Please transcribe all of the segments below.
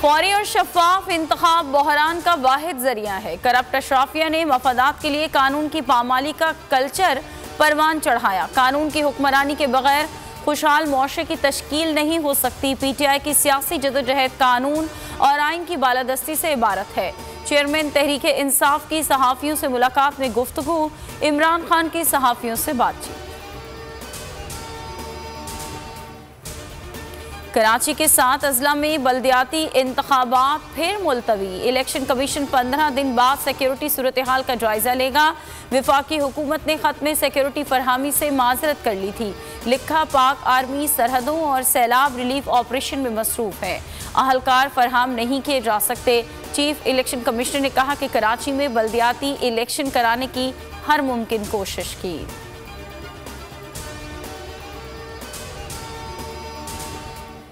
फौरी और शफाफ इंतखाब बहरान का वाहिद जरिया है। करप्ट अशराफिया ने मफादात के लिए कानून की पामाली का कल्चर परवान चढ़ाया। कानून की हुक्मरानी के बगैर खुशहाल मुआशरे की तश्कील नहीं हो सकती। PTI की सियासी जदोजहद कानून और आइन की बालादस्ती से इबारत है। चेयरमैन तहरीक इंसाफ की सहाफ़ियों से मुलाकात में गुफ्तगू, इमरान खान की सहाफ़ियों से बातचीत। कराची के 7 अजला में बल्दियाती इंतखाबात फिर मुलतवी। इलेक्शन कमीशन 15 दिन बाद सिक्योरिटी सूरत हाल का जायजा लेगा। विफाकी हुकूमत ने खत्म सिक्योरिटी फरहामी से माजरत कर ली थी। लिखा, पाक आर्मी सरहदों और सैलाब रिलीफ ऑपरेशन में मसरूफ है, अहलकार फरहम नहीं किए जा सकते। चीफ इलेक्शन कमिश्नर ने कहा कि कराची में बल्दियाती इलेक्शन कराने की हर मुमकिन कोशिश की।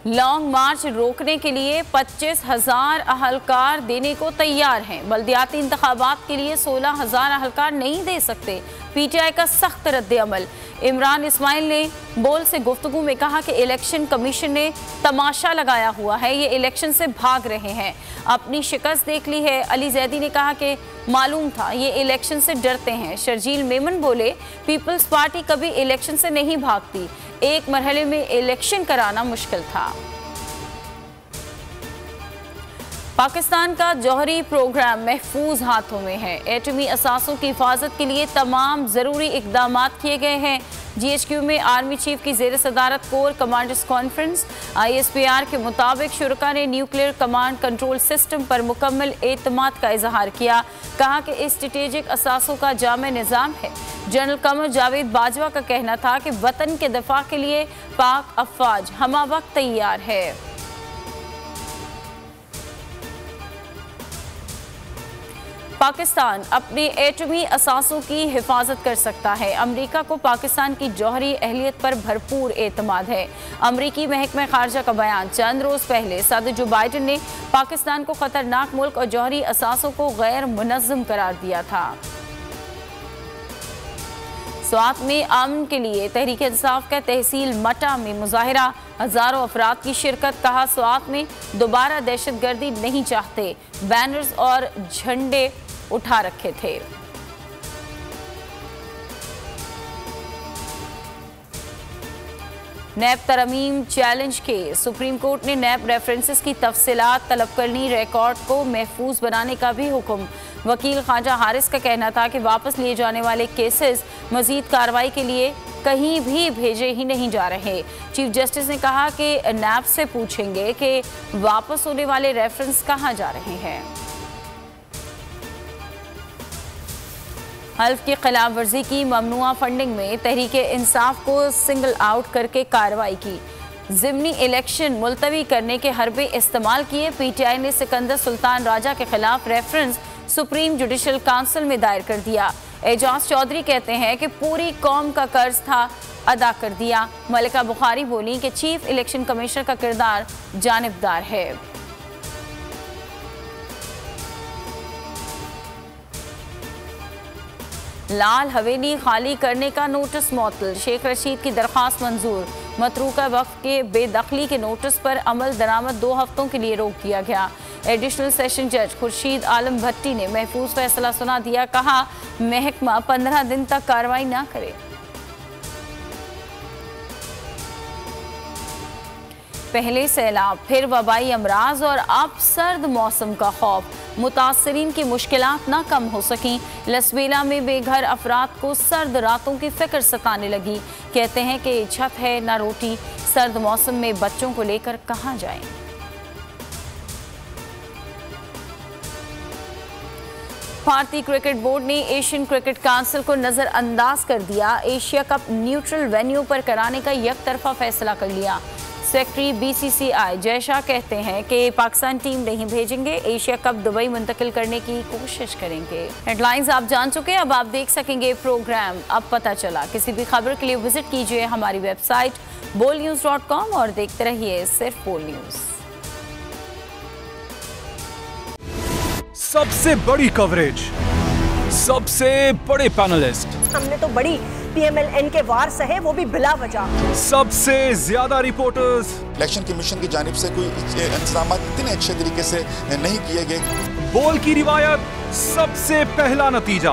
लॉन्ग मार्च रोकने के लिए 25,000 अहलकार देने को तैयार हैं। बल्दियाती इंतखाबात के लिए 16,000 अहलकार नहीं दे सकते। PTI का सख्त रद्द-ए-अमल। इमरान इस्माइल ने बोल से गुफ्तगू में कहा कि इलेक्शन कमीशन ने तमाशा लगाया हुआ है, ये इलेक्शन से भाग रहे हैं, अपनी शिकस्त देख ली है। अली जैदी ने कहा कि मालूम था ये इलेक्शन से डरते हैं। शर्जील मेमन बोले, पीपल्स पार्टी कभी इलेक्शन से नहीं भागती, एक मरहले में इलेक्शन कराना मुश्किल था। पाकिस्तान का जौहरी प्रोग्राम महफूज हाथों में है। एटमी असासों की हिफाजत के लिए तमाम ज़रूरी इकदाम किए गए हैं। GHQ में आर्मी चीफ की ज़ेर सदारत कोर कमांडर्स कॉन्फ्रेंस। ISPR के मुताबिक शुरका ने न्यूक्लियर कमांड कंट्रोल सिस्टम पर मुकम्मल एतमाद का इजहार किया। कहा कि स्ट्रेटेजिक असासों का जामे निज़ाम है। जनरल कमर जावेद बाजवा का कहना था कि वतन के दफा के लिए पाक अफवाज हमा वक्त तैयार है। पाकिस्तान अपने एटमी असासों की हिफाजत कर सकता है। अमरीका को पाकिस्तान की जौहरी अहलियत पर भरपूर एतमाद है। अमरीकी महकमा खारजा का बयान। चंद रोज़ पहले सदर जो बाइडन ने पाकिस्तान को खतरनाक मुल्क और जौहरी असासों को गैर मुनज़्ज़म करार दिया था। स्वात में अमन के लिए तहरीक इंसाफ का तहसील मटा में मुजाहिरा। हजारों अफराद की शिरकत। कहा, स्वात में दोबारा दहशतगर्दी नहीं चाहते। बैनर्स और झंडे उठा रखे थे। नैब तरमीम चैलेंज के सुप्रीम कोर्ट ने नैब रेफरेंसेस की तफसीलात तलब करनी, रिकॉर्ड को महफूज बनाने का भी हुक्म। वकील ख्वाजा हारिस का कहना था कि वापस लिए जाने वाले केसेस मजीद कार्रवाई के लिए कहीं भी भेजे ही नहीं जा रहे। चीफ जस्टिस ने कहा कि नैब से पूछेंगे कि वापस होने वाले रेफरेंस कहाँ जा रहे हैं। हल्फ की खिलाफ वर्जी की ममनुआ फंडिंग में तहरीक इंसाफ को सिंगल आउट करके कार्रवाई की। ज़िमनी इलेक्शन मुलतवी करने के हरबे इस्तेमाल किए। PTI ने सिकंदर सुल्तान राजा के खिलाफ रेफरेंस सुप्रीम जुडिशल काउंसिल में दायर कर दिया। एजाज चौधरी कहते हैं कि पूरी कौम का कर्ज था, अदा कर दिया। मलिका बुखारी बोली कि चीफ इलेक्शन कमिश्नर का किरदार जानिबदार है। लाल हवेली खाली करने का नोटिस मअतल। शेख रशीद की दरख्वास्त मंजूर। मतरूका वक्फ के बेदखली के नोटिस पर अमल दरामद 2 हफ्तों के लिए रोक दिया गया। एडिशनल सेशन जज खुर्शीद आलम भट्टी ने महफूज फैसला सुना दिया। कहा, महकमा 15 दिन तक कार्रवाई न करे। पहले सैलाब, फिर वबाई अमराज और अब सर्द मौसम का खौफ। मुतासरीन की मुश्किलात ना कम हो सकी। लसवेला में बेघर अफराद को सर्द रातों की फिक्र सताने लगी। कहते हैं कि छत है ना रोटी, सर्द मौसम में बच्चों को लेकर कहाँ जाएं। भारतीय क्रिकेट बोर्ड ने एशियन क्रिकेट काउंसिल को नजरअंदाज कर दिया। एशिया कप न्यूट्रल वेन्यू पर कराने का यकतरफा फैसला कर लिया। सेक्रेटरी BCCI जय शाह कहते हैं कि पाकिस्तान टीम नहीं भेजेंगे, एशिया कप दुबई मुंतकिल करने की कोशिश करेंगे। हेडलाइंस आप जान चुके, अब आप देख सकेंगे प्रोग्राम अब पता चला। किसी भी खबर के लिए विजिट कीजिए हमारी वेबसाइट bolnews.com और देखते रहिए सिर्फ बोल न्यूज। सबसे बड़ी कवरेज, सबसे बड़े पैनलिस्ट, हमने तो बड़ी PMLN के वार सहे, वो भी बिला वजह। सबसे ज्यादा रिपोर्टर्स इलेक्शन कमीशन की जानिब से कोई इंतजाम इतने अच्छे तरीके से नहीं किए गए। बोल की रिवायत, सबसे पहला नतीजा।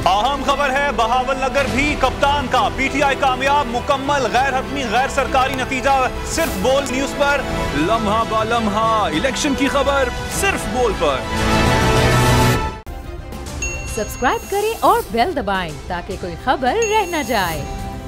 अहम खबर है बहावल नगर भी कप्तान का, PTI कामयाब, मुकम्मल गैर हतमी गैर सरकारी नतीजा सिर्फ बोल न्यूज पर। लम्हा बा लम्हा इलेक्शन की खबर सिर्फ बोल पर। सब्सक्राइब करें और बेल दबाएं ताकि कोई खबर रह न जाए।